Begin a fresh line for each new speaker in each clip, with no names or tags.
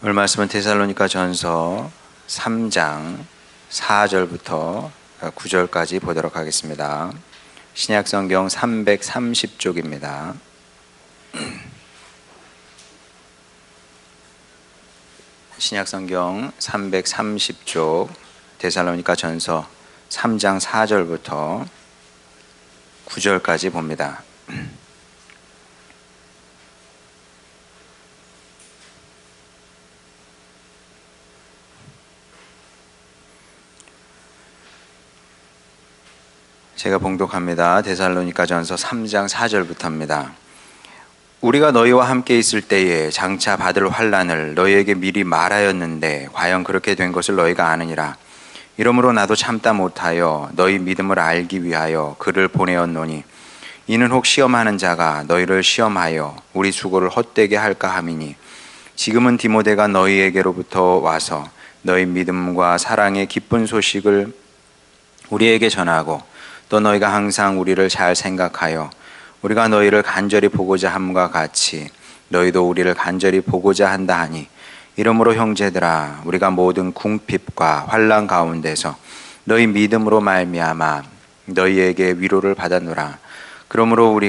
오늘 말씀은 데살로니가 전서 3장 4절부터 9절까지 보도록 하겠습니다. 신약성경 330쪽입니다. 신약성경 330쪽 데살로니가 전서 3장 4절부터 9절까지 봅니다. 제가 봉독합니다. 데살로니가 전서 3장 4절부터입니다. 우리가 너희와 함께 있을 때에 장차 받을 환난을 너희에게 미리 말하였는데 과연 그렇게 된 것을 너희가 아느니라. 이러므로 나도 참다 못하여 너희 믿음을 알기 위하여 그를 보내었노니 이는 혹 시험하는 자가 너희를 시험하여 우리 수고를 헛되게 할까 함이니 지금은 디모데가 너희에게로부터 와서 너희 믿음과 사랑의 기쁜 소식을 우리에게 전하고 또 너희가 항상 우리를 잘 생각하여 우리가 너희를 간절히 보고자 함과 같이 너희도 우리를 간절히 보고자 한다 하니 이러므로 형제들아 우리가 모든 궁핍과 환난 가운데서 너희 믿음으로 말미암아 너희에게 위로를 받았노라. 그러므로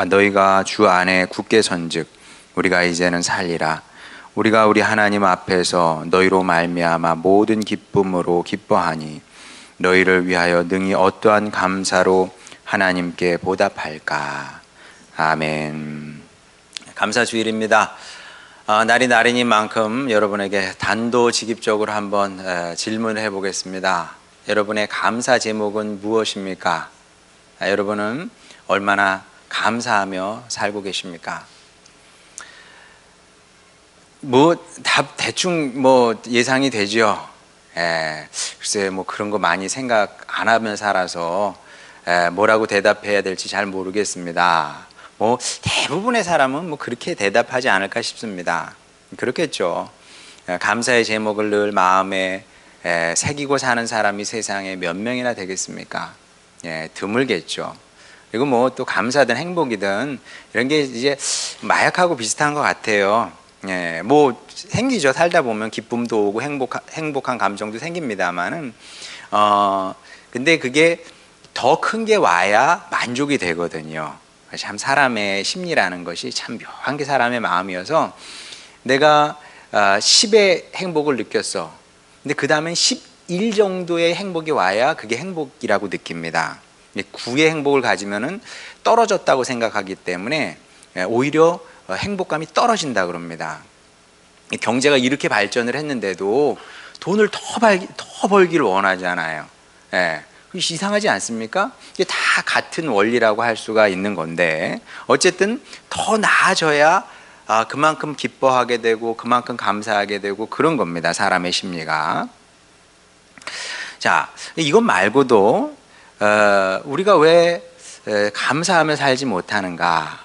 너희가 주 안에 굳게 선즉 우리가 이제는 살리라. 우리가 우리 하나님 앞에서 너희로 말미암아 모든 기쁨으로 기뻐하니 너희를 위하여 능히 어떠한 감사로 하나님께 보답할까. 아멘. 감사주일입니다. 날이 날이니만큼 여러분에게 단도직입적으로 한번 질문을 해보겠습니다. 여러분의 감사 제목은 무엇입니까? 여러분은 얼마나 감사하며 살고 계십니까? 답 대충 예상이 되죠. 글쎄 그런 거 많이 생각 안 하면 살아서 뭐라고 대답해야 될지 잘 모르겠습니다. 대부분의 사람은 그렇게 대답하지 않을까 싶습니다. 그렇겠죠. 감사의 제목을 늘 마음에 새기고 사는 사람이 세상에 몇 명이나 되겠습니까? 드물겠죠. 그리고 또 감사든 행복이든 이런 게 이제 마약하고 비슷한 것 같아요. 생기죠. 살다 보면 기쁨도 오고 행복한 감정도 생깁니다만은 근데 그게 더 큰 게 와야 만족이 되거든요. 참 사람의 심리라는 것이 참 묘한 게 사람의 마음이어서 내가 10의 행복을 느꼈어. 근데 그 다음엔 11 정도의 행복이 와야 그게 행복이라고 느낍니다. 9의 행복을 가지면은 떨어졌다고 생각하기 때문에 오히려 행복감이 떨어진다 그럽니다. 경제가 이렇게 발전을 했는데도 돈을 더 벌기를 원하잖아요. 이상하지 않습니까? 이게 다 같은 원리라고 할 수가 있는 건데 어쨌든 더 나아져야 그만큼 기뻐하게 되고 그만큼 감사하게 되고 그런 겁니다. 사람의 심리가. 자, 이것 말고도 우리가 왜 감사하며 살지 못하는가?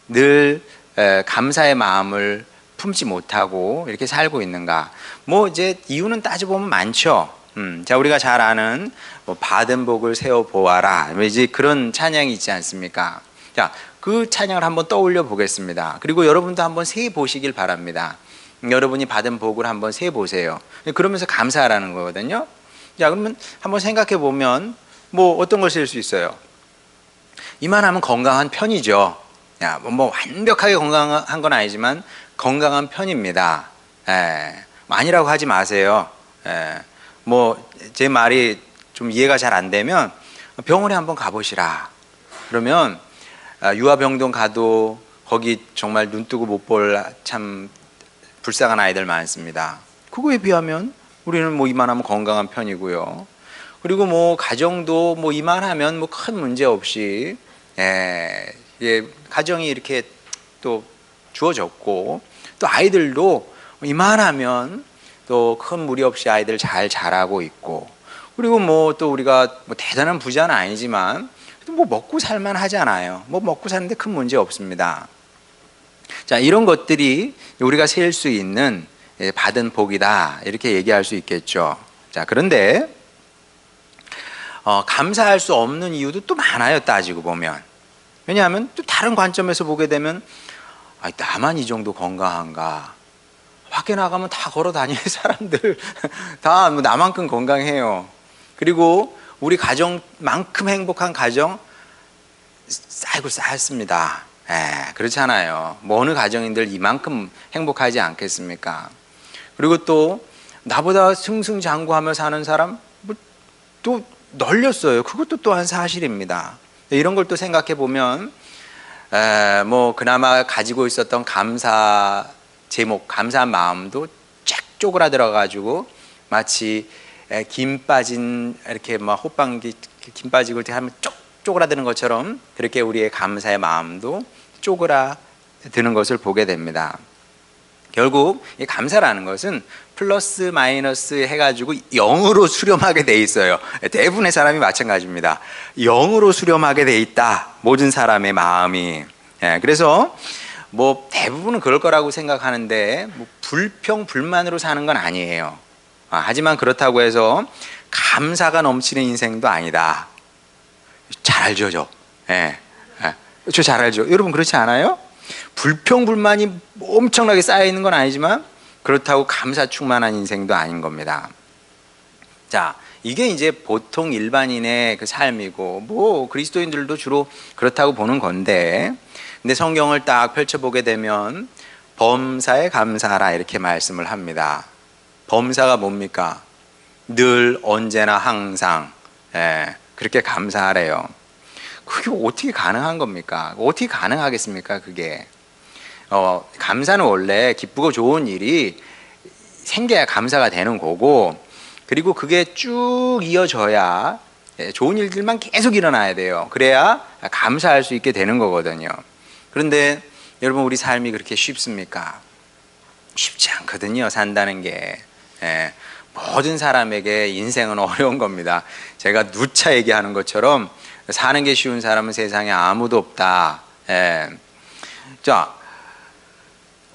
늘 감사의 마음을 품지 못하고 이렇게 살고 있는가? 이제 이유는 따져보면 많죠. 자, 우리가 잘 아는 받은 복을 세워 보아라. 이제 그런 찬양이 있지 않습니까? 자, 그 찬양을 한번 떠올려 보겠습니다. 그리고 여러분도 한번 세 보시길 바랍니다. 여러분이 받은 복을 한번 세 보세요. 그러면서 감사하라는 거거든요. 자, 그러면 한번 생각해 보면 어떤 걸 쓸 수 있어요? 이만하면 건강한 편이죠. 완벽하게 건강한 건 아니지만 건강한 편입니다. 아니라고 하지 마세요. 제 말이 좀 이해가 잘 안 되면 병원에 한번 가보시라. 그러면 유아병동 가도 거기 정말 눈 뜨고 못 볼 참 불쌍한 아이들 많습니다. 그거에 비하면 우리는 이만하면 건강한 편이고요. 그리고 가정도 이만하면 큰 문제 없이 가정이 이렇게 또 주어졌고 또 아이들도 이만하면 또 큰 무리 없이 아이들 잘 자라고 있고 그리고 또 우리가 대단한 부자는 아니지만 또 먹고 살만 하잖아요. 먹고 사는데 큰 문제 없습니다. 자, 이런 것들이 우리가 셀 수 있는 받은 복이다 이렇게 얘기할 수 있겠죠. 자, 그런데 감사할 수 없는 이유도 또 많아요. 따지고 보면. 왜냐하면 또 다른 관점에서 보게 되면 나만 이 정도 건강한가? 밖에 나가면 다 걸어 다니는 사람들 다 뭐 나만큼 건강해요. 그리고 우리 가정만큼 행복한 가정 쌓이고 쌓였습니다. 그렇잖아요. 뭐 어느 가정인들 이만큼 행복하지 않겠습니까? 그리고 또 나보다 승승장구하며 사는 사람 또 널렸어요. 그것도 또한 사실입니다. 이런 걸 또 생각해 보면 뭐 그나마 가지고 있었던 감사 제목, 감사한 마음도 쫙 쪼그라들어 가지고 마치 김 빠진 이렇게 막 호빵기 김 빠지고 이렇게 하면 쪽 쪼그라드는 것처럼 그렇게 우리의 감사의 마음도 쪼그라드는 것을 보게 됩니다. 결국 이 감사라는 것은 플러스 마이너스 해가지고 0으로 수렴하게 돼 있어요. 대부분의 사람이 마찬가지입니다. 0으로 수렴하게 돼 있다. 모든 사람의 마음이. 그래서 뭐 대부분은 그럴 거라고 생각하는데 뭐 불평 불만으로 사는 건 아니에요. 하지만 그렇다고 해서 감사가 넘치는 인생도 아니다. 잘 알죠, 저. 저 잘 알죠. 여러분 그렇지 않아요? 불평 불만이 엄청나게 쌓여 있는 건 아니지만 그렇다고 감사 충만한 인생도 아닌 겁니다. 자, 이게 이제 보통 일반인의 그 삶이고 뭐 그리스도인들도 주로 그렇다고 보는 건데, 근데 성경을 딱 펼쳐보게 되면 범사에 감사하라 이렇게 말씀을 합니다. 범사가 뭡니까? 늘 언제나 항상 그렇게 감사하래요. 그게 어떻게 가능한 겁니까? 어떻게 가능하겠습니까? 그게 감사는 원래 기쁘고 좋은 일이 생겨야 감사가 되는 거고, 그리고 그게 쭉 이어져야 좋은 일들만 계속 일어나야 돼요. 그래야 감사할 수 있게 되는 거거든요. 그런데 여러분 우리 삶이 그렇게 쉽습니까? 쉽지 않거든요. 산다는 게. 모든 사람에게 인생은 어려운 겁니다. 제가 누차 얘기하는 것처럼 사는 게 쉬운 사람은 세상에 아무도 없다. 자,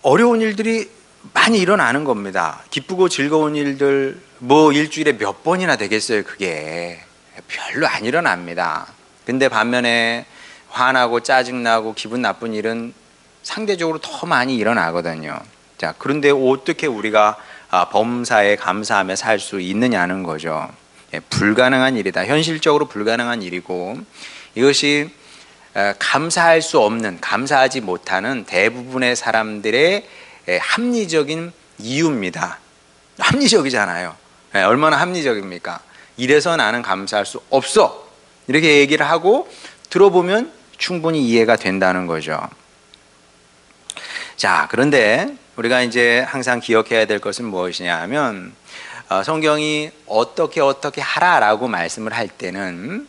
어려운 일들이 많이 일어나는 겁니다. 기쁘고 즐거운 일들 뭐 일주일에 몇 번이나 되겠어요. 그게 별로 안 일어납니다. 근데 반면에 화나고 짜증나고 기분 나쁜 일은 상대적으로 더 많이 일어나거든요. 자, 그런데 어떻게 우리가 범사에 감사하며 살 수 있느냐는 거죠. 불가능한 일이다. 현실적으로 불가능한 일이고, 이것이 감사할 수 없는, 감사하지 못하는 대부분의 사람들의 합리적인 이유입니다. 합리적이잖아요. 얼마나 합리적입니까? 이래서 나는 감사할 수 없어. 이렇게 얘기를 하고 들어보면 충분히 이해가 된다는 거죠. 자, 그런데 우리가 이제 항상 기억해야 될 것은 무엇이냐 하면, 성경이 어떻게 하라라고 말씀을 할 때는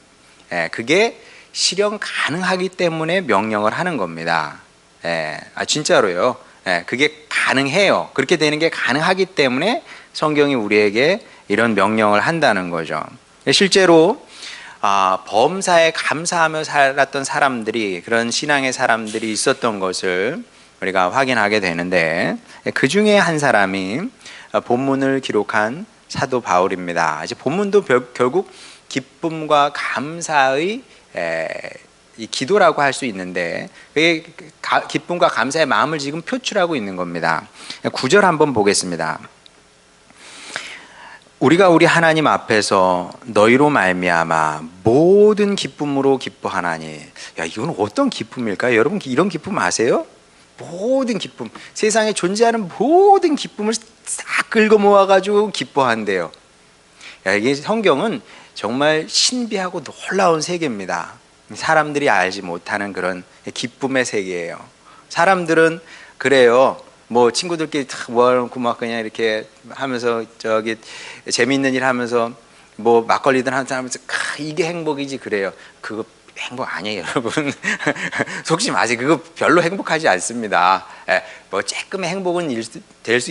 그게 실현 가능하기 때문에 명령을 하는 겁니다. 진짜로요. 그게 가능해요. 그렇게 되는 게 가능하기 때문에 성경이 우리에게 이런 명령을 한다는 거죠. 실제로 범사에 감사하며 살았던 사람들이, 그런 신앙의 사람들이 있었던 것을 우리가 확인하게 되는데, 그 중에 한 사람이 본문을 기록한 사도 바울입니다. 이제 본문도 결국 기쁨과 감사의 이 기도라고 할 수 있는데, 그게 기쁨과 감사의 마음을 지금 표출하고 있는 겁니다. 9절 한번 보겠습니다. 우리가 우리 하나님 앞에서 너희로 말미암아 모든 기쁨으로 기뻐하나니. 야, 이건 어떤 기쁨일까요? 여러분 이런 기쁨 아세요? 모든 기쁨, 세상에 존재하는 모든 기쁨을 싹 긁어 모아가지고 기뻐한대요. 야, 이게 성경은 정말 신비하고 놀라운 세계입니다. 사람들이 알지 못하는 그런 기쁨의 세계예요. 사람들은 그래요. 뭐 친구들끼리 탁 모아놓고 막 그냥 이렇게 하면서 저기 재미있는 일 하면서 뭐 막걸리든 한잔 하면서 이게 행복이지 그래요. 그거 행복 아니에요, 여러분. 속지 마세요. 그거 별로 행복하지 않습니다. 뭐 조금의 행복은 될 수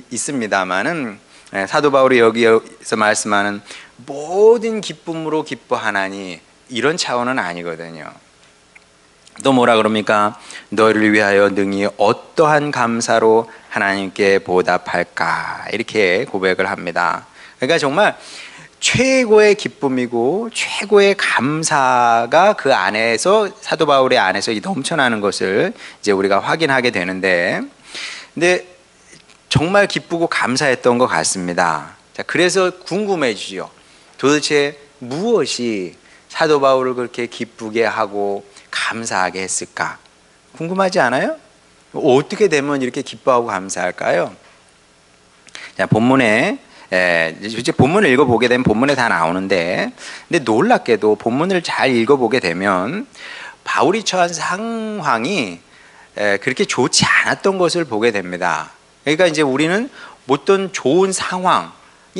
있습니다만은, 사도 바울이 여기서 말씀하는 모든 기쁨으로 기뻐하나니 이런 차원은 아니거든요. 또 뭐라 그럽니까? 너희를 위하여 능히 어떠한 감사로 하나님께 보답할까, 이렇게 고백을 합니다. 그러니까 정말 최고의 기쁨이고 최고의 감사가 그 안에서, 사도 바울의 안에서 넘쳐나는 것을 이제 우리가 확인하게 되는데, 근데 정말 기쁘고 감사했던 것 같습니다. 자, 그래서 궁금해지죠. 도대체 무엇이 사도 바울을 그렇게 기쁘게 하고 감사하게 했을까? 궁금하지 않아요? 어떻게 되면 이렇게 기뻐하고 감사할까요? 자, 본문에 이제 본문을 읽어보게 되면 본문에 다 나오는데, 근데 놀랍게도 본문을 잘 읽어보게 되면 바울이 처한 상황이 그렇게 좋지 않았던 것을 보게 됩니다. 그러니까 이제 우리는 어떤 좋은 상황이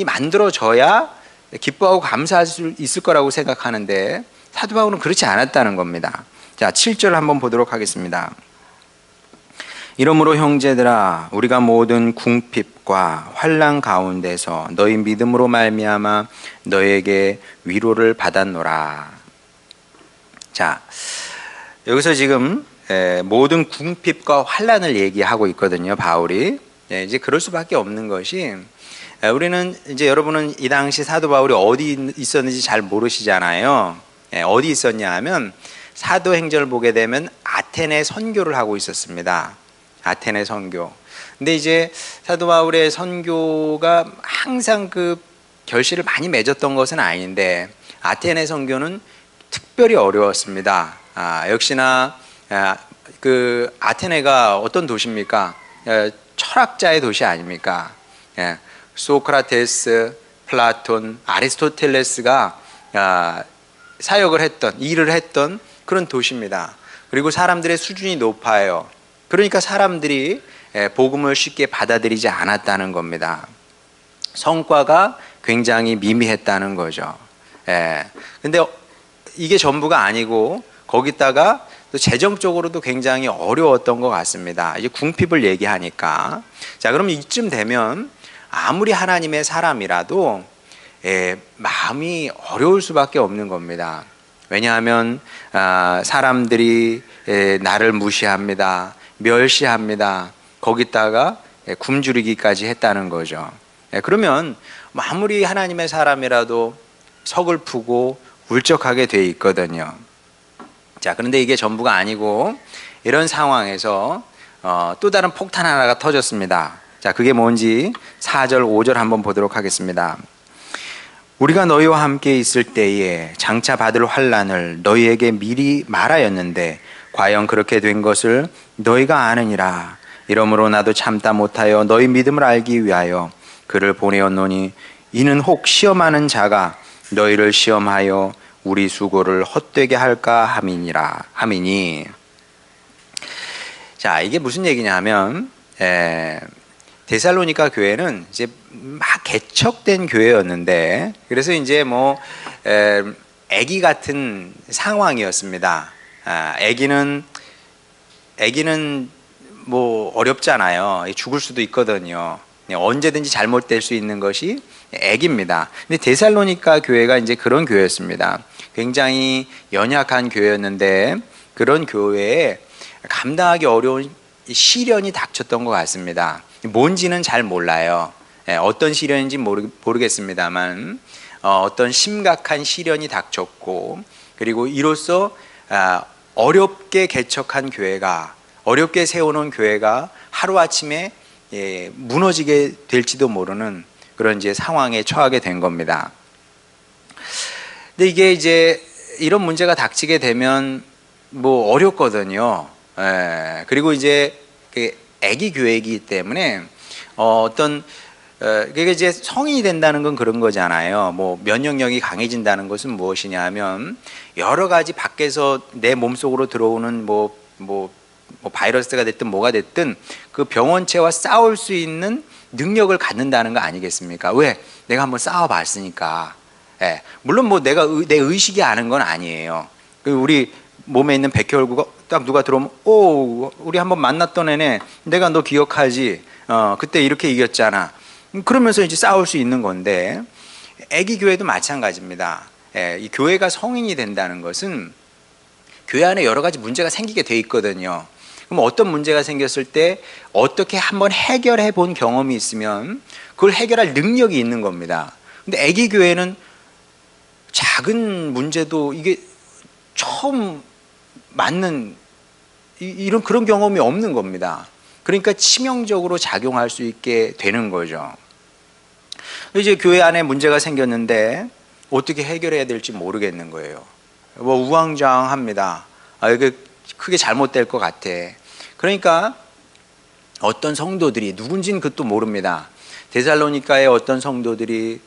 만들어져야 기뻐하고 감사할 수 있을 거라고 생각하는데 사도 바울은 그렇지 않았다는 겁니다. 자, 7절 한번 보도록 하겠습니다. 이러므로 형제들아, 우리가 모든 궁핍과 환난 가운데서 너희 믿음으로 말미암아 너에게 위로를 받았노라. 자, 여기서 지금 모든 궁핍과 환난을 얘기하고 있거든요, 바울이. 이제 그럴 수밖에 없는 것이, 우리는 이제 여러분은 이 당시 사도 바울이 어디 있었는지 잘 모르시잖아요. 어디 있었냐 하면 사도행전을 보게 되면 아테네 선교를 하고 있었습니다. 아테네 선교. 근데 이제 사도 바울의 선교가 항상 그 결실을 많이 맺었던 것은 아닌데 아테네 선교는 특별히 어려웠습니다. 역시나 그 아테네가 어떤 도시입니까? 철학자의 도시 아닙니까? 소크라테스, 플라톤, 아리스토텔레스가 사역을 했던, 일을 했던 그런 도시입니다. 그리고 사람들의 수준이 높아요. 그러니까 사람들이 복음을 쉽게 받아들이지 않았다는 겁니다. 성과가 굉장히 미미했다는 거죠. 근데 이게 전부가 아니고 거기다가 또 재정적으로도 굉장히 어려웠던 것 같습니다. 이제 궁핍을 얘기하니까. 자, 그럼 이쯤 되면 아무리 하나님의 사람이라도 마음이 어려울 수밖에 없는 겁니다. 왜냐하면 사람들이 나를 무시합니다. 멸시합니다. 거기다가 굶주리기까지 했다는 거죠. 그러면 아무리 하나님의 사람이라도 서글프고 울적하게 돼 있거든요. 자, 그런데 이게 전부가 아니고 이런 상황에서 또 다른 폭탄 하나가 터졌습니다. 자, 그게 뭔지 4절, 5절 한번 보도록 하겠습니다. 우리가 너희와 함께 있을 때에 장차 받을 환난을 너희에게 미리 말하였는데 과연 그렇게 된 것을 너희가 아느니라. 이러므로 나도 참다 못하여 너희 믿음을 알기 위하여 그를 보내었노니 이는 혹 시험하는 자가 너희를 시험하여 우리 수고를 헛되게 할까 함이니. 자, 이게 무슨 얘기냐 하면 데살로니가 교회는 이제 막 개척된 교회였는데, 그래서 이제 뭐 아기 같은 상황이었습니다. 아기는 뭐 어렵잖아요. 죽을 수도 있거든요. 언제든지 잘못될 수 있는 것이 아기입니다. 근데 데살로니가 교회가 이제 그런 교회였습니다. 굉장히 연약한 교회였는데 그런 교회에 감당하기 어려운 시련이 닥쳤던 것 같습니다. 뭔지는 잘 몰라요. 어떤 시련인지 모르겠습니다만 어떤 심각한 시련이 닥쳤고, 그리고 이로써 어렵게 개척한 교회가, 어렵게 세워놓은 교회가 하루아침에 무너지게 될지도 모르는 그런 이제 상황에 처하게 된 겁니다. 근데 이게 이제 이런 문제가 닥치게 되면 뭐 어렵거든요. 그리고 이제 아기 교회이기 때문에 그게 이제 성인이 된다는 건 그런 거잖아요. 뭐 면역력이 강해진다는 것은 무엇이냐 하면 여러 가지 밖에서 내 몸속으로 들어오는 뭐 바이러스가 됐든 뭐가 됐든 그 병원체와 싸울 수 있는 능력을 갖는다는 거 아니겠습니까? 왜? 내가 한번 싸워봤으니까. 물론 뭐 내 의식이 아는 건 아니에요. 우리 몸에 있는 백혈구가 딱 누가 들어오면 우리 한번 만났던 애네, 내가 너 기억하지? 그때 이렇게 이겼잖아. 그러면서 이제 싸울 수 있는 건데, 아기 교회도 마찬가지입니다. 이 교회가 성인이 된다는 것은 교회 안에 여러 가지 문제가 생기게 돼 있거든요. 그럼 어떤 문제가 생겼을 때 어떻게 한번 해결해 본 경험이 있으면 그걸 해결할 능력이 있는 겁니다. 근데 아기 교회는 작은 문제도 이게 처음 맞는 이런 그런 경험이 없는 겁니다. 그러니까 치명적으로 작용할 수 있게 되는 거죠. 이제 교회 안에 문제가 생겼는데 어떻게 해결해야 될지 모르겠는 거예요. 뭐 우왕좌왕합니다. 이게 크게 잘못될 것 같아. 그러니까 어떤 성도들이 누군지는 그것도 모릅니다. 데살로니가의 어떤 성도들이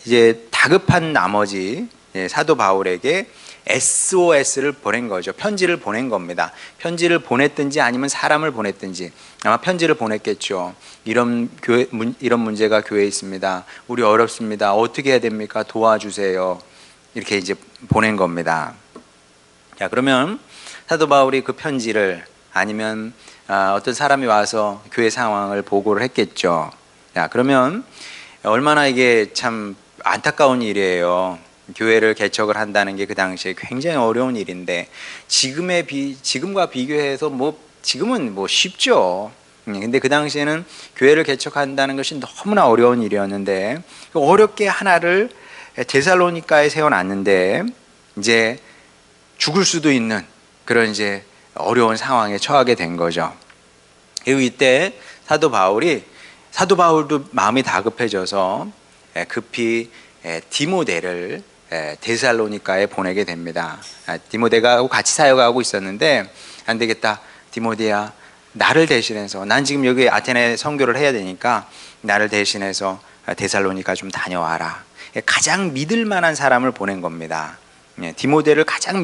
이제 다급한 나머지 사도 바울에게 SOS를 보낸 거죠. 편지를 보낸 겁니다. 편지를 보냈든지 아니면 사람을 보냈든지 아마 편지를 보냈겠죠. 이런 문제가 교회에 있습니다. 우리 어렵습니다. 어떻게 해야 됩니까? 도와주세요. 이렇게 이제 보낸 겁니다. 자, 그러면 사도 바울이 그 편지를 아니면 어떤 사람이 와서 교회 상황을 보고를 했겠죠. 자, 그러면 얼마나 이게 참 안타까운 일이에요. 교회를 개척을 한다는 게 그 당시에 굉장히 어려운 일인데 지금과 비교해서 지금은 쉽죠. 근데 그 당시에는 교회를 개척한다는 것이 너무나 어려운 일이었는데 어렵게 하나를 데살로니가에 세워놨는데 이제 죽을 수도 있는 그런 이제 어려운 상황에 처하게 된 거죠. 그리고 이때 사도 바울도 마음이 다급해져서 급히 디모데를 데살로니가에 보내게 됩니다. 디모데가 같이 사역하고 있었는데 안 되겠다. 디모데야, 나를 대신해서 난 지금 여기 아테네 선교를 해야 되니까 나를 대신해서 데살로니가 좀 다녀와라. 가장 믿을 만한 사람을 보낸 겁니다. 디모데를 가장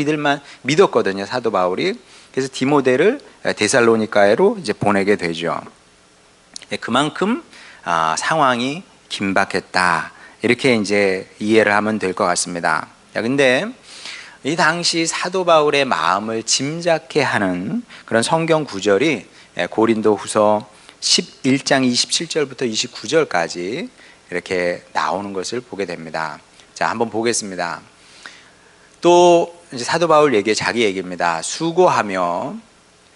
믿었거든요, 사도 바울이. 그래서 디모데를 데살로니가로 이제 보내게 되죠. 그만큼 상황이 긴박했다. 이렇게 이제 이해를 하면 될 것 같습니다. 근데 이 당시 사도 바울의 마음을 짐작케 하는 그런 성경 구절이 고린도후서 11장 27절부터 29절까지 이렇게 나오는 것을 보게 됩니다. 자, 한번 보겠습니다. 또 이제 사도 바울 자기 얘기입니다. 수고하며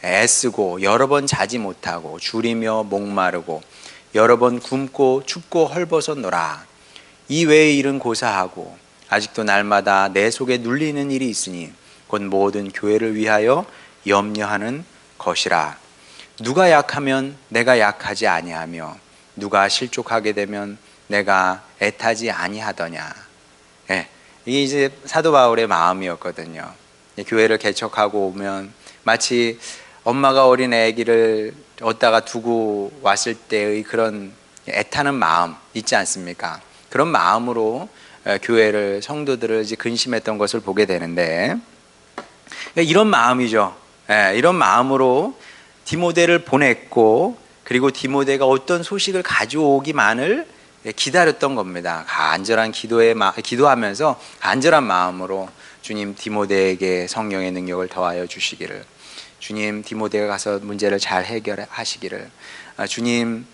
애쓰고 여러 번 자지 못하고 줄이며 목마르고 여러 번 굶고 춥고 헐벗었노라. 이 외의 일은 고사하고 아직도 날마다 내 속에 눌리는 일이 있으니 곧 모든 교회를 위하여 염려하는 것이라. 누가 약하면 내가 약하지 아니하며 누가 실족하게 되면 내가 애타지 아니하더냐. 이게 이제 사도 바울의 마음이었거든요. 교회를 개척하고 오면 마치 엄마가 어린 아기를 얻다가 두고 왔을 때의 그런 애타는 마음 있지 않습니까? 그런 마음으로 교회를 성도들을 이제 근심했던 것을 보게 되는데 이런 마음이죠. 이런 마음으로 디모데를 보냈고 그리고 디모데가 어떤 소식을 가져오기만을 기다렸던 겁니다. 간절한 기도하면서 간절한 마음으로 주님 디모데에게 성령의 능력을 더하여 주시기를, 주님 디모데가 가서 문제를 잘 해결하시기를, 주님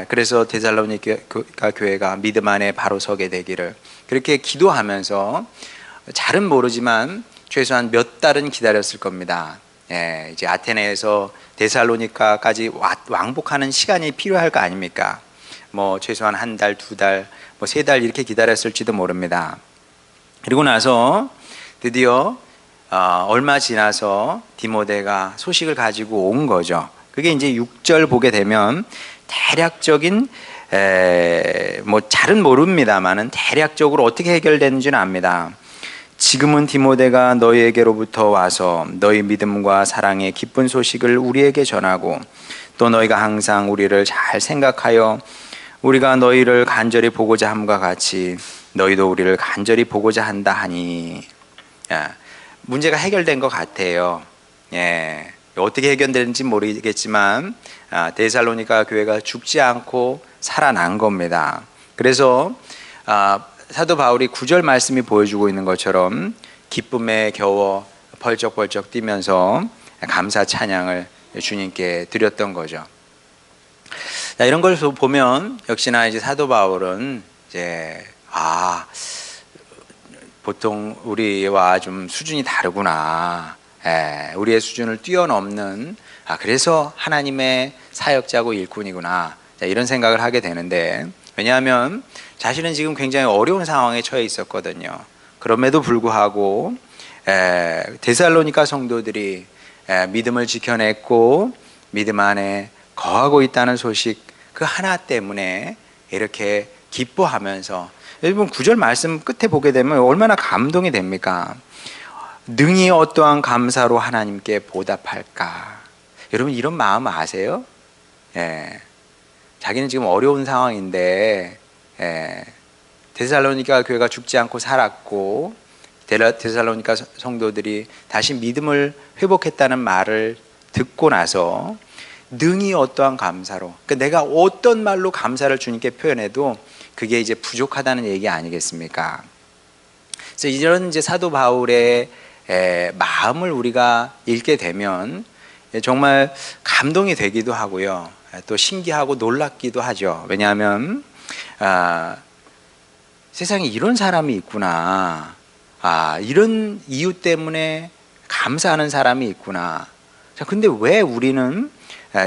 그래서 데살로니가 교회가 믿음 안에 바로 서게 되기를 그렇게 기도하면서 잘은 모르지만 최소한 몇 달은 기다렸을 겁니다. 이제 아테네에서 데살로니가까지 왕복하는 시간이 필요할 거 아닙니까? 최소한 한 달, 두 달, 세 달 이렇게 기다렸을지도 모릅니다. 그리고 나서 드디어 얼마 지나서 디모데가 소식을 가지고 온 거죠. 그게 이제 6절 보게 되면 대략적인 잘은 모릅니다만은 대략적으로 어떻게 해결되는지는 압니다. 지금은 디모데가 너희에게로부터 와서 너희 믿음과 사랑의 기쁜 소식을 우리에게 전하고 또 너희가 항상 우리를 잘 생각하여 우리가 너희를 간절히 보고자 함과 같이 너희도 우리를 간절히 보고자 한다 하니. 문제가 해결된 것 같아요. 어떻게 해결되는지 모르겠지만 데살로니가 교회가 죽지 않고 살아난 겁니다. 그래서 사도 바울이 9절 말씀이 보여주고 있는 것처럼 기쁨에 겨워 펄쩍펄쩍 뛰면서 감사 찬양을 주님께 드렸던 거죠. 이런 걸 보면 역시나 이제 사도 바울은 이제 보통 우리와 좀 수준이 다르구나. 우리의 수준을 뛰어넘는 그래서 하나님의 사역자고 일꾼이구나. 이런 생각을 하게 되는데, 왜냐하면 자신은 지금 굉장히 어려운 상황에 처해 있었거든요. 그럼에도 불구하고 데살로니가 성도들이 믿음을 지켜냈고 믿음 안에 거하고 있다는 소식 그 하나 때문에 이렇게 기뻐하면서, 여러분 9절 말씀 끝에 보게 되면 얼마나 감동이 됩니까? 능히 어떠한 감사로 하나님께 보답할까. 여러분 이런 마음 아세요? 예. 자기는 지금 어려운 상황인데, 예. 데살로니가 교회가 죽지 않고 살았고, 데살로니가 성도들이 다시 믿음을 회복했다는 말을 듣고 나서 능히 어떠한 감사로, 그러니까 내가 어떤 말로 감사를 주님께 표현해도 그게 이제 부족하다는 얘기 아니겠습니까? 그래서 이런 이제 사도 바울의 마음을 우리가 읽게 되면 정말 감동이 되기도 하고요, 또 신기하고 놀랍기도 하죠. 왜냐하면 세상에 이런 사람이 있구나, 이런 이유 때문에 감사하는 사람이 있구나. 자, 근데 왜 우리는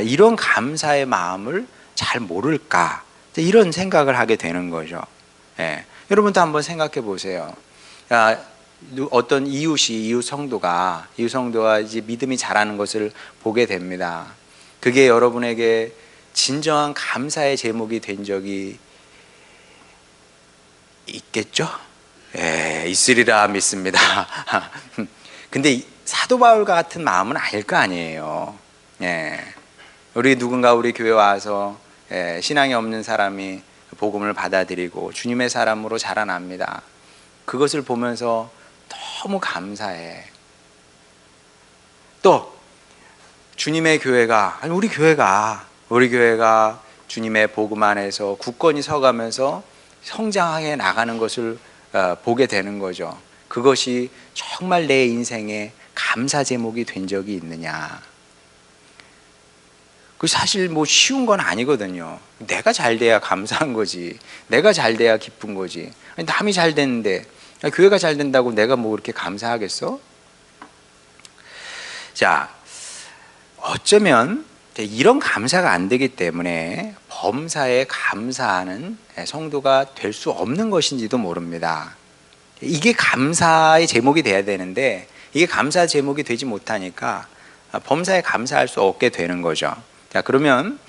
이런 감사의 마음을 잘 모를까? 이런 생각을 하게 되는 거죠. 예. 여러분도 한번 생각해 보세요. 어떤 이웃 성도가 이제 믿음이 자라는 것을 보게 됩니다. 그게 여러분에게 진정한 감사의 제목이 된 적이 있겠죠? 예, 있으리라 믿습니다. 근데 사도 바울 같은 마음은 아닐 거 아니에요. 예. 우리 교회 와서 신앙이 없는 사람이 복음을 받아들이고 주님의 사람으로 자라납니다. 그것을 보면서 너무 감사해. 또 주님의 교회가, 아니 우리 교회가 주님의 복음 안에서 굳건히 서가면서 성장해 나가는 것을 보게 되는 거죠. 그것이 정말 내 인생의 감사 제목이 된 적이 있느냐? 그 사실 뭐 쉬운 건 아니거든요. 내가 잘 돼야 감사한 거지. 내가 잘 돼야 기쁜 거지. 아니, 남이 잘 됐는데, 교회가 잘 된다고 내가 뭐 그렇게 감사하겠어? 자, 어쩌면 이런 감사가 안 되기 때문에 범사에 감사하는 성도가 될 수 없는 것인지도 모릅니다. 이게 감사의 제목이 돼야 되는데 이게 감사 제목이 되지 못하니까 범사에 감사할 수 없게 되는 거죠. 자, 그러면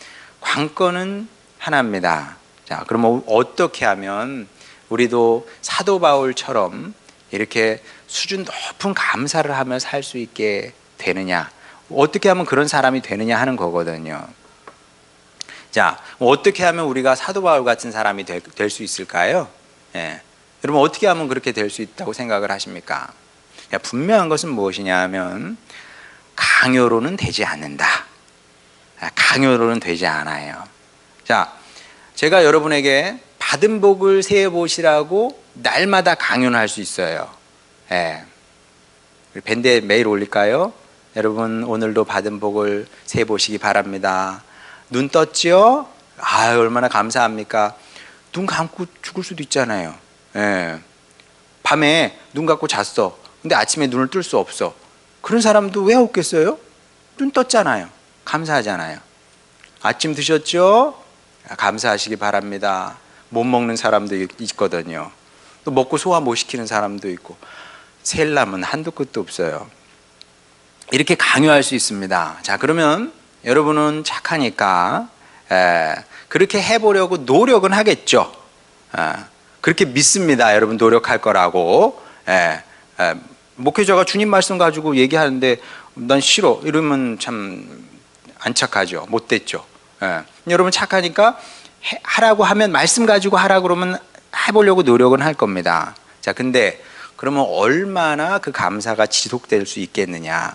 관건은 하나입니다. 자, 그러면 어떻게 하면 우리도 사도 바울처럼 이렇게 수준 높은 감사를 하며 살 수 있게 되느냐, 어떻게 하면 그런 사람이 되느냐 하는 거거든요. 자, 어떻게 하면 우리가 사도 바울 같은 사람이 될 수 있을까요? 예. 여러분 어떻게 하면 그렇게 될 수 있다고 생각을 하십니까? 자, 분명한 것은 무엇이냐 하면 강요로는 되지 않는다. 강요로는 되지 않아요. 자, 제가 여러분에게 받은 복을 세어 보시라고 날마다 강요는 할 수 있어요. 예. 밴드에 매일 올릴까요? 여러분 오늘도 받은 복을 세어 보시기 바랍니다. 눈 떴지요? 얼마나 감사합니까? 눈 감고 죽을 수도 있잖아요. 예. 밤에 눈 감고 잤어. 근데 아침에 눈을 뜰 수 없어. 그런 사람도 왜 없겠어요? 눈 떴잖아요. 감사하잖아요. 아침 드셨죠? 감사하시기 바랍니다. 못 먹는 사람도 있거든요. 또 먹고 소화 못 시키는 사람도 있고, 셀남은 한도 끝도 없어요. 이렇게 강요할 수 있습니다. 자, 그러면 여러분은 착하니까 그렇게 해보려고 노력은 하겠죠. 그렇게 믿습니다. 여러분 노력할 거라고. 목회자가 주님 말씀 가지고 얘기하는데 난 싫어 이러면 참 안 착하죠. 못됐죠. 여러분 착하니까 하라고 하면, 말씀 가지고 하라고 그러면 해보려고 노력은 할 겁니다. 자, 근데 그러면 얼마나 그 감사가 지속될 수 있겠느냐?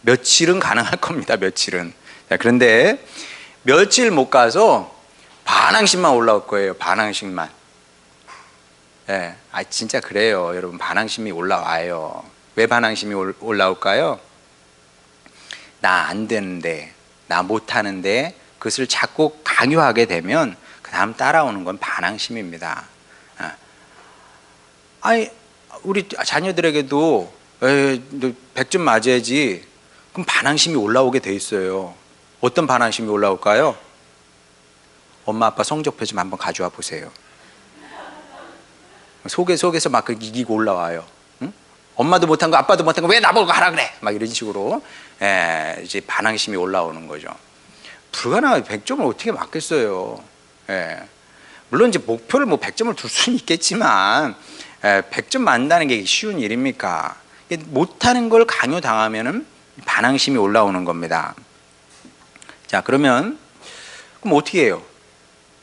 며칠은 가능할 겁니다. 며칠은. 자, 그런데 며칠 못 가서 반항심만 올라올 거예요. 반항심만. 진짜 그래요. 여러분 반항심이 올라와요. 왜 반항심이 올라올까요? 나 안 되는데, 나 못하는데 그것을 자꾸 강요하게 되면 그 다음 따라오는 건 반항심입니다. 아니 우리 자녀들에게도 100점 맞아야지. 그럼 반항심이 올라오게 돼 있어요. 어떤 반항심이 올라올까요? 엄마 아빠 성적표 좀 한번 가져와 보세요. 속에서 막 이기고 올라와요. 응? 엄마도 못한 거 아빠도 못한 거 왜 나보고 하라 그래? 막 이런 식으로 이제 반항심이 올라오는 거죠. 불가능하게 100점을 어떻게 맞겠어요. 물론 이제 목표를 뭐 100점을 둘 수는 있겠지만 100점 만다는 게 쉬운 일입니까? 못하는 걸 강요당하면은 반항심이 올라오는 겁니다. 자, 그러면 그럼 어떻게 해요?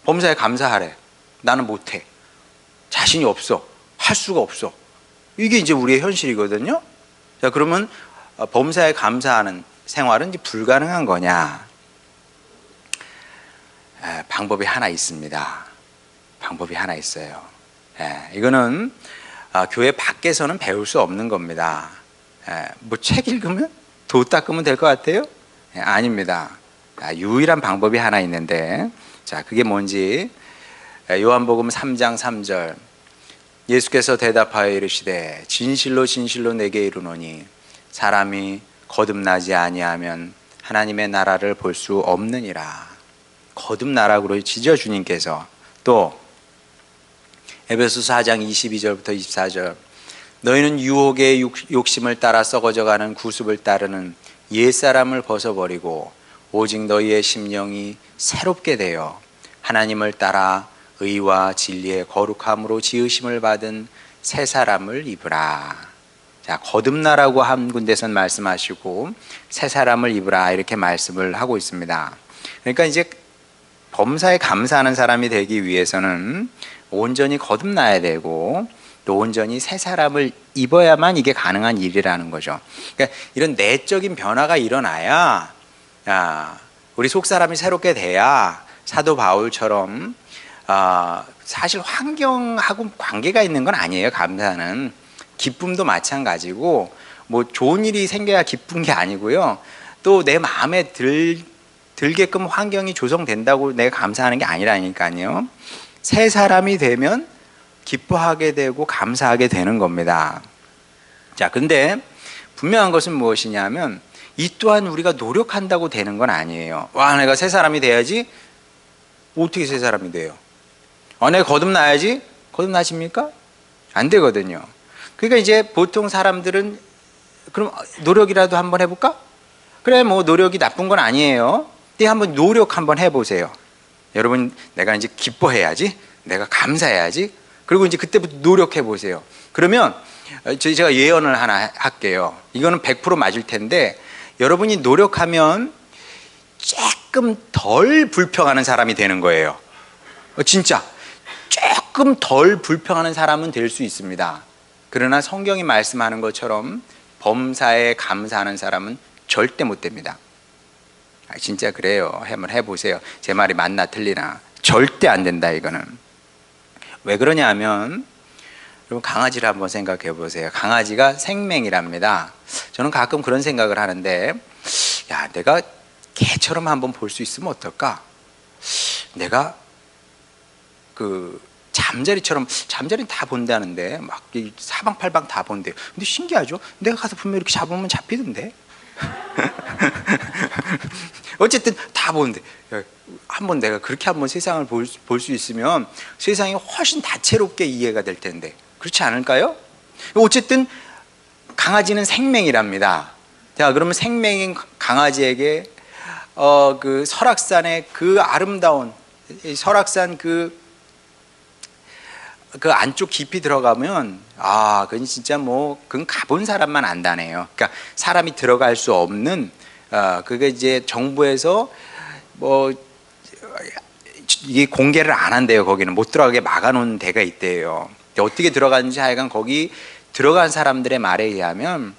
범사에 감사하래. 나는 못해. 자신이 없어. 할 수가 없어. 이게 이제 우리의 현실이거든요. 자, 그러면 범사에 감사하는 생활은 이제 불가능한 거냐? 방법이 하나 있습니다. 방법이 하나 있어요. 이거는 교회 밖에서는 배울 수 없는 겁니다. 뭐 책 읽으면? 도 닦으면 될 것 같아요? 아닙니다. 유일한 방법이 하나 있는데, 자, 그게 뭔지 요한복음 3장 3절 예수께서 대답하여 이르시되 진실로 진실로 내게 이르노니 사람이 거듭나지 아니하면 하나님의 나라를 볼 수 없느니라. 거듭나라고 지죠, 주님께서. 또 에베소서 4장 22절부터 24절 너희는 유혹의 욕심을 따라 썩어져가는 구습을 따르는 옛사람을 벗어버리고 오직 너희의 심령이 새롭게 되어 하나님을 따라 의와 진리의 거룩함으로 지으심을 받은 새 사람을 입으라. 자, 거듭나라고 한 군데선 말씀하시고 새 사람을 입으라 이렇게 말씀을 하고 있습니다. 그러니까 이제 범사에 감사하는 사람이 되기 위해서는 온전히 거듭나야 되고 또 온전히 새 사람을 입어야만 이게 가능한 일이라는 거죠. 그러니까 이런 내적인 변화가 일어나야 우리 속사람이 새롭게 돼야 사도 바울처럼 사실 환경하고 관계가 있는 건 아니에요. 감사는 기쁨도 마찬가지고 뭐 좋은 일이 생겨야 기쁜 게 아니고요. 또 내 마음에 들게끔 환경이 조성된다고 내가 감사하는 게 아니라니까요. 새 사람이 되면 기뻐하게 되고 감사하게 되는 겁니다. 자, 근데 분명한 것은 무엇이냐면 이 또한 우리가 노력한다고 되는 건 아니에요. 와, 내가 새 사람이 돼야지. 어떻게 새 사람이 돼요? 내가 거듭나야지. 거듭나십니까? 안 되거든요. 그러니까 이제 보통 사람들은 그럼 노력이라도 한번 해볼까? 그래, 뭐 노력이 나쁜 건 아니에요. 근데 한번 노력 한번 해보세요. 여러분, 내가 이제 기뻐해야지. 내가 감사해야지. 그리고 이제 그때부터 노력해 보세요. 그러면 제가 예언을 하나 할게요. 이거는 100% 맞을 텐데 여러분이 노력하면 조금 덜 불평하는 사람이 되는 거예요. 진짜 조금 덜 불평하는 사람은 될 수 있습니다. 그러나 성경이 말씀하는 것처럼 범사에 감사하는 사람은 절대 못 됩니다. 진짜 그래요. 한번 해보세요. 제 말이 맞나 틀리나. 절대 안 된다, 이거는. 왜 그러냐 하면 여러분, 강아지를 한번 생각해 보세요. 강아지가 생명이랍니다. 저는 가끔 그런 생각을 하는데, 야, 내가 개처럼 한번 볼 수 있으면 어떨까? 내가 잠자리는 다 본다는데 막 사방팔방 다 본대요. 근데 신기하죠? 내가 가서 분명 이렇게 잡으면 잡히던데. 어쨌든 다 보는데 한번 내가 그렇게 한번 세상을 볼 수 있으면 세상이 훨씬 다채롭게 이해가 될 텐데 그렇지 않을까요? 어쨌든 강아지는 생명이랍니다. 자, 그러면 생명인 강아지에게 그 설악산의 그 아름다운 설악산 그 안쪽 깊이 들어가면 그건 진짜 그건 가본 사람만 안다네요. 그러니까 사람이 들어갈 수 없는 그게 이제 정부에서 이게 공개를 안 한대요. 거기는 못 들어가게 막아놓은 데가 있대요. 어떻게 들어가는지 하여간 거기 들어간 사람들의 말에 의하면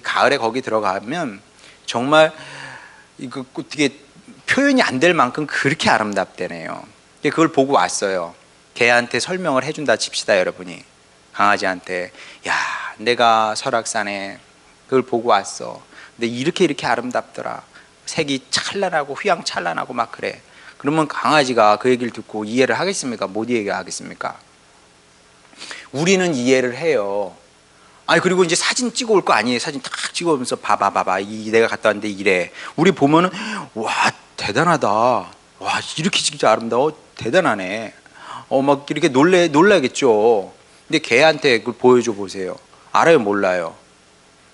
가을에 거기 들어가면 정말 이거 어떻게 표현이 안 될 만큼 그렇게 아름답대네요. 그걸 보고 왔어요. 개한테 설명을 해준다 칩시다, 여러분이. 강아지한테, 야, 내가 설악산에 그걸 보고 왔어. 근데 이렇게 아름답더라. 색이 찬란하고 휘황찬란하고 막 그래. 그러면 강아지가 그 얘기를 듣고 이해를 하겠습니까? 못 이해하겠습니까? 우리는 이해를 해요. 그리고 이제 사진 찍어 올 거 아니에요. 사진 딱 찍어오면서 봐봐. 내가 갔다 왔는데 이래. 우리 보면은, 와, 대단하다. 와, 이렇게 진짜 아름다워. 대단하네. 막 이렇게 놀라겠죠. 근데 개한테 그걸 보여줘 보세요. 알아요, 몰라요?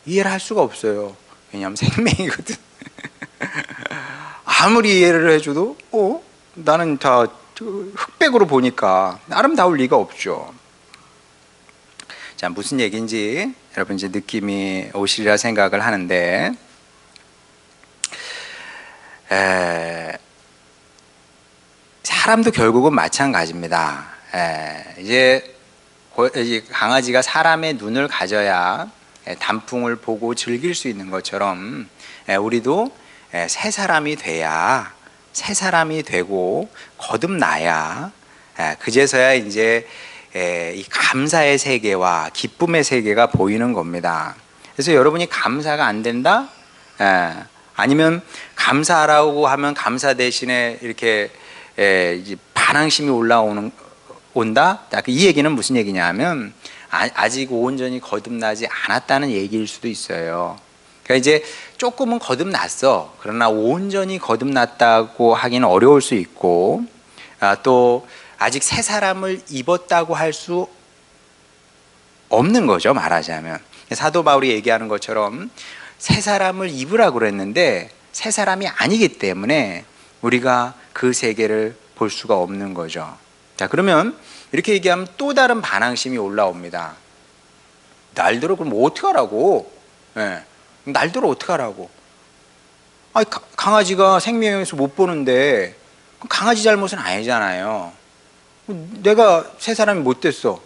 이해를 할 수가 없어요. 왜냐하면 생명이거든. 아무리 이해를 해줘도 나는 다 흑백으로 보니까 아름다울 리가 없죠. 자, 무슨 얘기인지 여러분 이제 느낌이 오시리라 생각을 하는데, 사람도 결국은 마찬가지입니다. 이제 강아지가 사람의 눈을 가져야 단풍을 보고 즐길 수 있는 것처럼 우리도 새 사람이 돼야, 새 사람이 되고 거듭나야 그제서야 이제 이 감사의 세계와 기쁨의 세계가 보이는 겁니다. 그래서 여러분이 감사가 안 된다? 아니면 감사하라고 하면 감사 대신에 이렇게 이제 반항심이 온다? 이 얘기는 무슨 얘기냐면 아직 온전히 거듭나지 않았다는 얘기일 수도 있어요. 그러니까 이제 조금은 거듭났어. 그러나 온전히 거듭났다고 하기는 어려울 수 있고, 또 아직 새 사람을 입었다고 할 수 없는 거죠, 말하자면. 사도 바울이 얘기하는 것처럼 새 사람을 입으라고 그랬는데 새 사람이 아니기 때문에 우리가 그 세계를 볼 수가 없는 거죠. 자, 그러면 이렇게 얘기하면 또 다른 반항심이 올라옵니다. 날들어 그럼 어떻게 하라고? 날들어 어떻게 하라고? 강아지가 생명에서 못 보는데 강아지 잘못은 아니잖아요. 내가 새 사람이 못 됐어.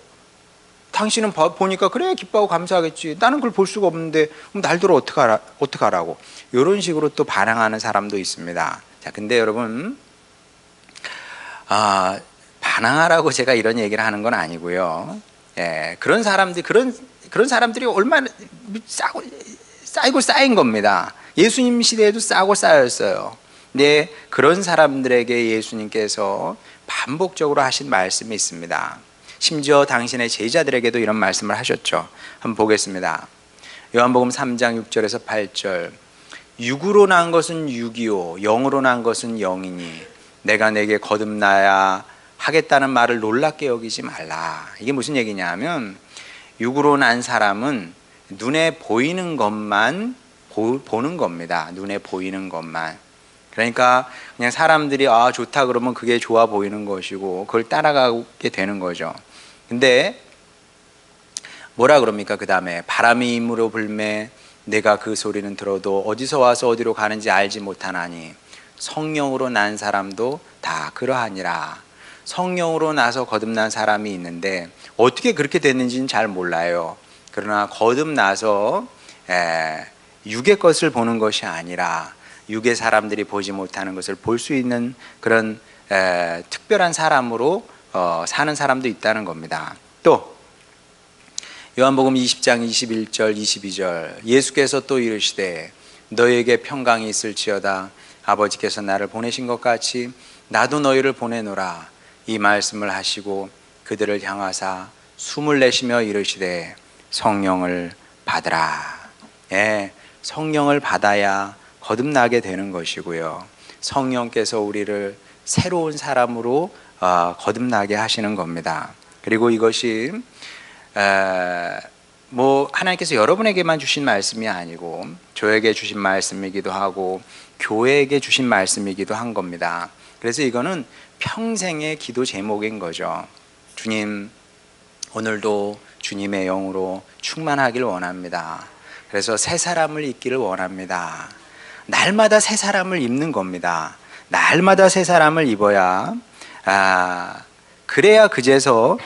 당신은 보니까 그래 기뻐하고 감사하겠지. 나는 그걸 볼 수가 없는데 그럼 날들어 어떻게 하라고? 이런 식으로 또 반항하는 사람도 있습니다. 자, 근데 여러분, 반항하라고 제가 이런 얘기를 하는 건 아니고요. 그런 사람들이 얼마나 쌓이고 쌓인 겁니다. 예수님 시대에도 싸고 쌓였어요. 근데 그런 사람들에게 예수님께서 반복적으로 하신 말씀이 있습니다. 심지어 당신의 제자들에게도 이런 말씀을 하셨죠. 한번 보겠습니다. 요한복음 3장 6절에서 8절. 육으로 난 것은 육이요 영으로 난 것은 영이니 내가 내게 거듭나야 하겠다는 말을 놀랍게 여기지 말라. 이게 무슨 얘기냐면 육으로 난 사람은 눈에 보이는 것만 보는 겁니다. 눈에 보이는 것만. 그러니까 그냥 사람들이 좋다 그러면 그게 좋아 보이는 것이고 그걸 따라가게 되는 거죠. 근데 뭐라 그럽니까? 그 다음에 바람이 임으로 불매 내가 그 소리는 들어도 어디서 와서 어디로 가는지 알지 못하나니 성령으로 난 사람도 다 그러하니라. 성령으로 나서 거듭난 사람이 있는데 어떻게 그렇게 됐는지는 잘 몰라요. 그러나 거듭나서 육의 것을 보는 것이 아니라 육의 사람들이 보지 못하는 것을 볼 수 있는 그런 특별한 사람으로 사는 사람도 있다는 겁니다. 또 요한복음 20장 21절 22절 예수께서 또 이르시되 너에게 평강이 있을지어다 아버지께서 나를 보내신 것 같이 나도 너희를 보내노라. 이 말씀을 하시고 그들을 향하사 숨을 내쉬며 이르시되 성령을 받으라. 성령을 받아야 거듭나게 되는 것이고요. 성령께서 우리를 새로운 사람으로 거듭나게 하시는 겁니다. 그리고 이것이 하나님께서 여러분에게만 주신 말씀이 아니고 저에게 주신 말씀이기도 하고 교회에게 주신 말씀이기도 한 겁니다. 그래서 이거는 평생의 기도 제목인 거죠. 주님, 오늘도 주님의 영으로 충만하길 원합니다. 그래서 새 사람을 입기를 원합니다. 날마다 새 사람을 입는 겁니다. 날마다 새 사람을 입어야 그래야 그제서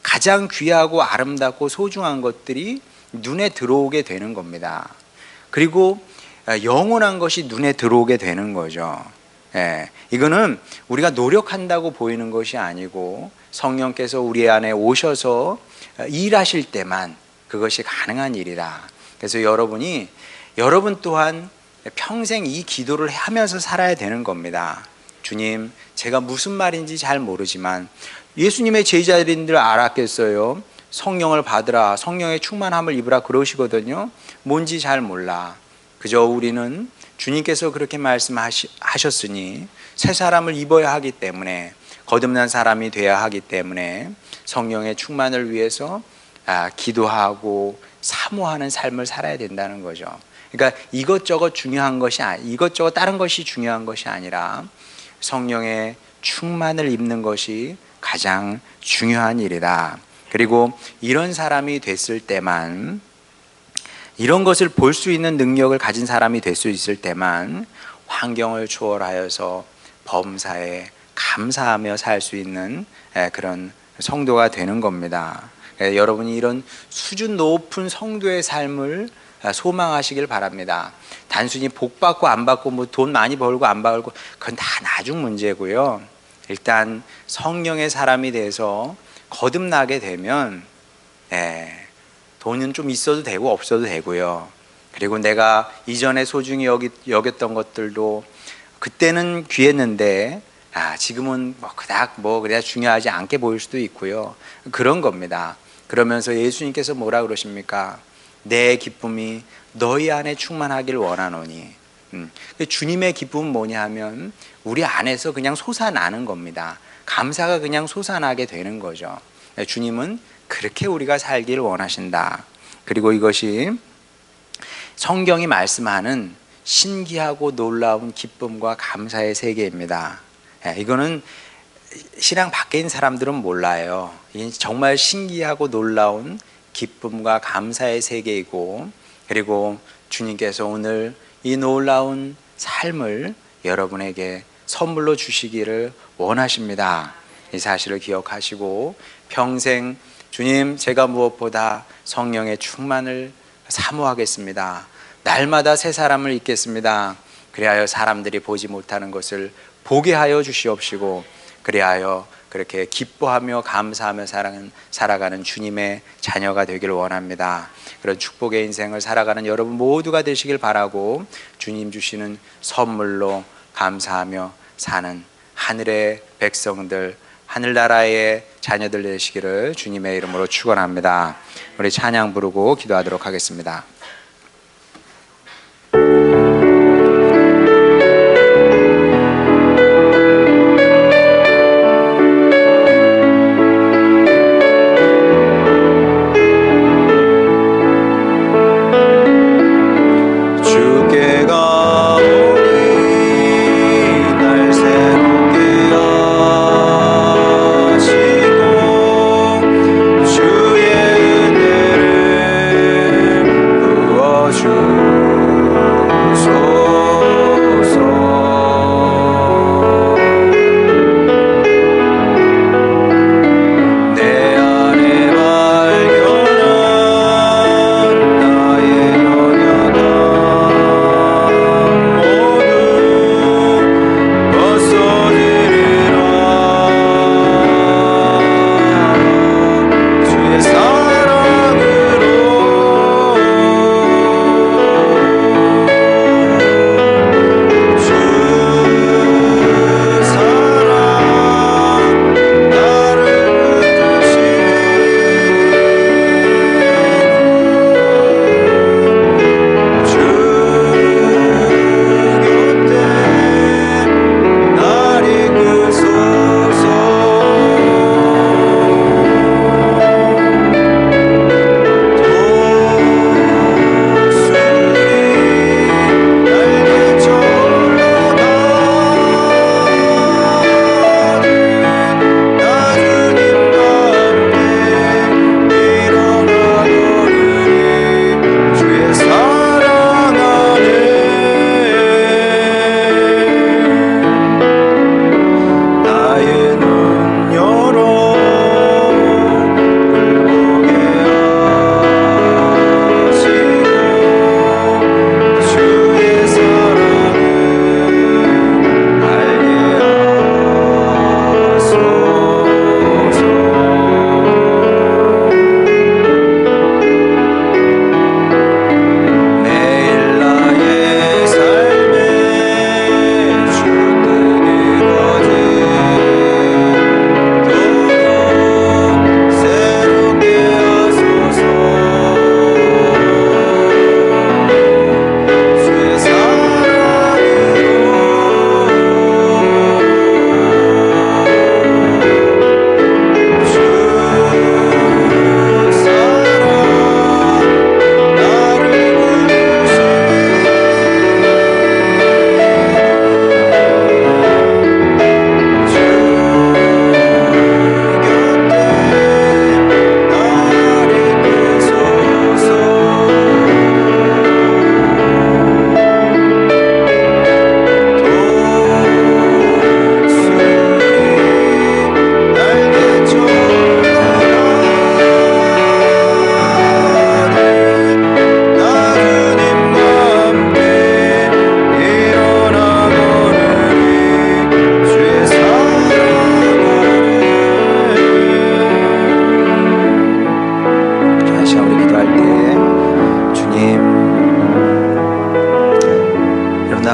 가장 귀하고 아름답고 소중한 것들이 눈에 들어오게 되는 겁니다. 그리고 영원한 것이 눈에 들어오게 되는 거죠. 이거는 우리가 노력한다고 보이는 것이 아니고 성령께서 우리 안에 오셔서 일하실 때만 그것이 가능한 일이다. 그래서 여러분 또한 평생 이 기도를 하면서 살아야 되는 겁니다. 주님, 제가 무슨 말인지 잘 모르지만 예수님의 제자들인들 알았겠어요? 성령을 받으라, 성령의 충만함을 입으라 그러시거든요. 뭔지 잘 몰라. 그저 우리는 주님께서 그렇게 말씀하셨으니 새 사람을 입어야 하기 때문에 거듭난 사람이 되어야 하기 때문에 성령의 충만을 위해서 기도하고 사모하는 삶을 살아야 된다는 거죠. 그러니까 이것저것 이것저것 다른 것이 중요한 것이 아니라 성령의 충만을 입는 것이 가장 중요한 일이다. 그리고 이런 사람이 됐을 때만, 이런 것을 볼 수 있는 능력을 가진 사람이 될 수 있을 때만 환경을 초월하여서 범사에 감사하며 살 수 있는 그런 성도가 되는 겁니다. 여러분이 이런 수준 높은 성도의 삶을 소망하시길 바랍니다. 단순히 복 받고 안 받고 뭐 돈 많이 벌고 안 벌고 그건 다 나중 문제고요. 일단 성령의 사람이 돼서 거듭나게 되면 돈은 좀 있어도 되고 없어도 되고요. 그리고 내가 이전에 소중히 여겼던 것들도 그때는 귀했는데 지금은 그닥 중요하지 않게 보일 수도 있고요. 그런 겁니다. 그러면서 예수님께서 뭐라 그러십니까? 내 기쁨이 너희 안에 충만하길 원하노니. 주님의 기쁨은 뭐냐 하면 우리 안에서 그냥 솟아나는 겁니다. 감사가 그냥 솟아나게 되는 거죠. 주님은 그렇게 우리가 살기를 원하신다. 그리고 이것이 성경이 말씀하는 신기하고 놀라운 기쁨과 감사의 세계입니다. 이거는 신앙 밖에 있는 사람들은 몰라요. 정말 신기하고 놀라운 기쁨과 감사의 세계이고, 그리고 주님께서 오늘 이 놀라운 삶을 여러분에게 선물로 주시기를 원하십니다. 이 사실을 기억하시고 평생 주님, 제가 무엇보다 성령의 충만을 사모하겠습니다. 날마다 새 사람을 입겠습니다. 그리하여 사람들이 보지 못하는 것을 보게 하여 주시옵시고, 그리하여 그렇게 기뻐하며 감사하며 살아가는 주님의 자녀가 되기를 원합니다. 그런 축복의 인생을 살아가는 여러분 모두가 되시길 바라고, 주님 주시는 선물로 감사하며 사는 하늘의 백성들, 하늘나라의 자녀들 되시기를 주님의 이름으로 축원합니다. 우리 찬양 부르고 기도하도록 하겠습니다.
주의 은혜를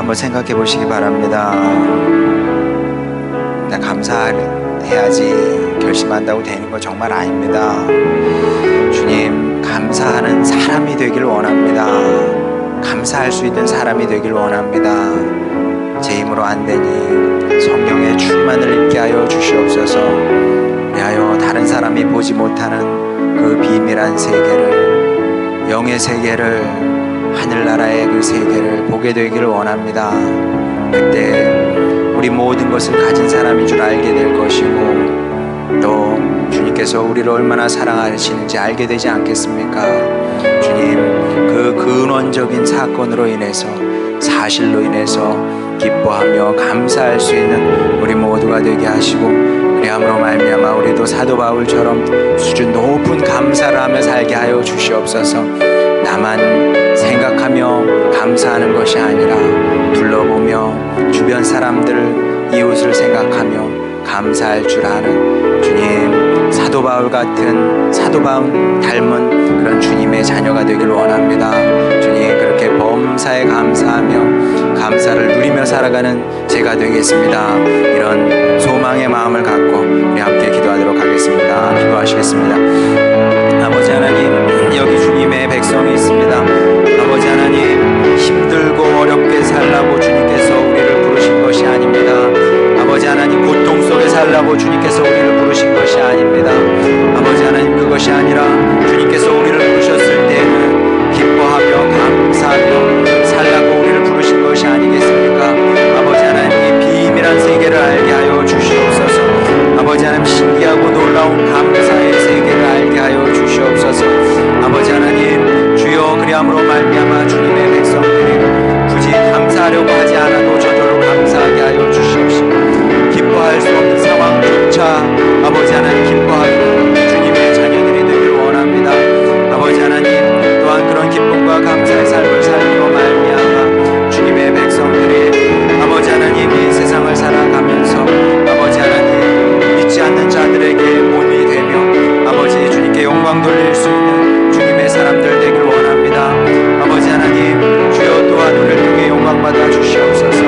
한번 생각해 보시기 바랍니다. 나 감사해야지 결심한다고 되는 거 정말 아닙니다. 주님, 감사하는 사람이 되길 원합니다. 감사할 수 있는 사람이 되길 원합니다. 제 힘으로 안 되니 성령의 충만을 입게 하여 주시옵소서. 그리하여 다른 사람이 보지 못하는 그 비밀한 세계를, 영의 세계를, 하늘나라의 그 세계를 보게 되기를 원합니다. 그때 우리 모든 것을 가진 사람인 줄 알게 될 것이고, 또 주님께서 우리를 얼마나 사랑하시는지 알게 되지 않겠습니까? 주님, 그 근원적인 사건으로 인해서, 사실로 인해서 기뻐하며 감사할 수 있는 우리 모두가 되게 하시고, 그리함으로 말미암아 우리도 사도 바울처럼 수준 높은 감사를 하며 살게 하여 주시옵소서. 나만 생각하며 감사하는 것이 아니라 둘러보며 주변 사람들, 이웃을 생각하며 감사할 줄 아는 주님, 사도 바울 같은, 사도 바울 닮은 그런 주님의 자녀가 되길 원합니다. 주님, 그렇게 범사에 감사하며 감사를 누리며 살아가는 제가 되겠습니다. 이런 소망의 마음을 갖고 우리 함께 기도하도록 하겠습니다. 기도하시겠습니다. 아버지 하나님, 여기 주님의 백성이 있습니다. 아버지 하나님, 힘들고 어렵게 살라고 주님께서 우리를 부르신 것이 아닙니다. 아버지 하나님, 고통 속에 살라고 주님께서 우리를 부르신 것이 아닙니다. 아버지 하나님, 그것이 아니라 주님께서 우리를 부르셨을 때는 기뻐하며 감사하며 살라고 우리를 부르신 것이 아니겠습니까? 아버지 하나님, 이 비밀한 세계를 알게 하여 주시옵소서. 아버지 하나님, 신기하고 놀라운 감사의 세계를 알게 하여 주시옵소서. 아버지 하나님, 주여, 그리함으로 말미암아 주님의 백성들이 굳이 감사하려고 하지 않아도 저절로 감사하게 하여 주시옵시고, 기뻐할 수 없는 상황조차 아버지 하나님 기뻐하는 주님의 자녀들이 되길 원합니다. 아버지 하나님, 또한 그런 기쁨과 감사의 삶을 살므로 말미암아 주님의 백성들이 아버지 하나님 이 세상을 살아가면서 아버지 하나님 믿지 않는 자들에게 본이 되며 아버지 주님께 영광 돌릴 수 있는 주님의 사람들 되길 원합니다. 아버지 하나님, 주여 또한 우리를 통해 영광 받아 주시옵소서.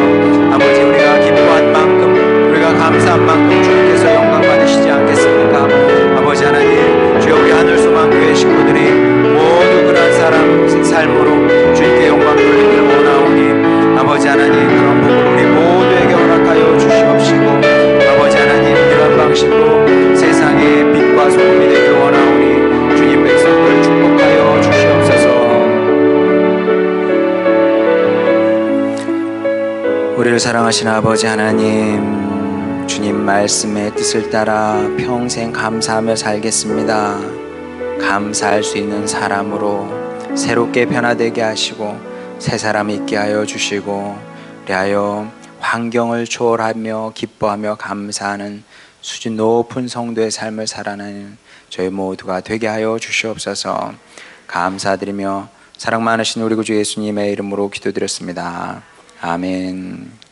아버지, 우리가 기뻐한 만큼, 우리가 감사한 만큼 주님께서 영광 받으시지 않겠습니까? 아버지 하나님, 주여, 우리 하늘소망교회 식구들이 모두 그런 삶으로 주님께 영광 돌리기를 원하오니 아버지 하나님, 그런 복을 우리 모두에게 허락하여 주시옵시고, 아버지 하나님, 이런 방식으로 세상의 빛과 소금이 되길 원하오니 주님 백성들 축복하여 주시옵소서. 우리를 사랑하신 아버지 하나님, 주님 말씀의 뜻을 따라 평생 감사하며 살겠습니다. 감사할 수 있는 사람으로 새롭게 변화되게 하시고 새 사람 있게 하여 주시고, 그리하여 환경을 초월하며 기뻐하며 감사하는 수준 높은 성도의 삶을 살아내는 저희 모두가 되게 하여 주시옵소서. 감사드리며 사랑 많으신 우리 구주 예수님의 이름으로 기도드렸습니다. 아멘.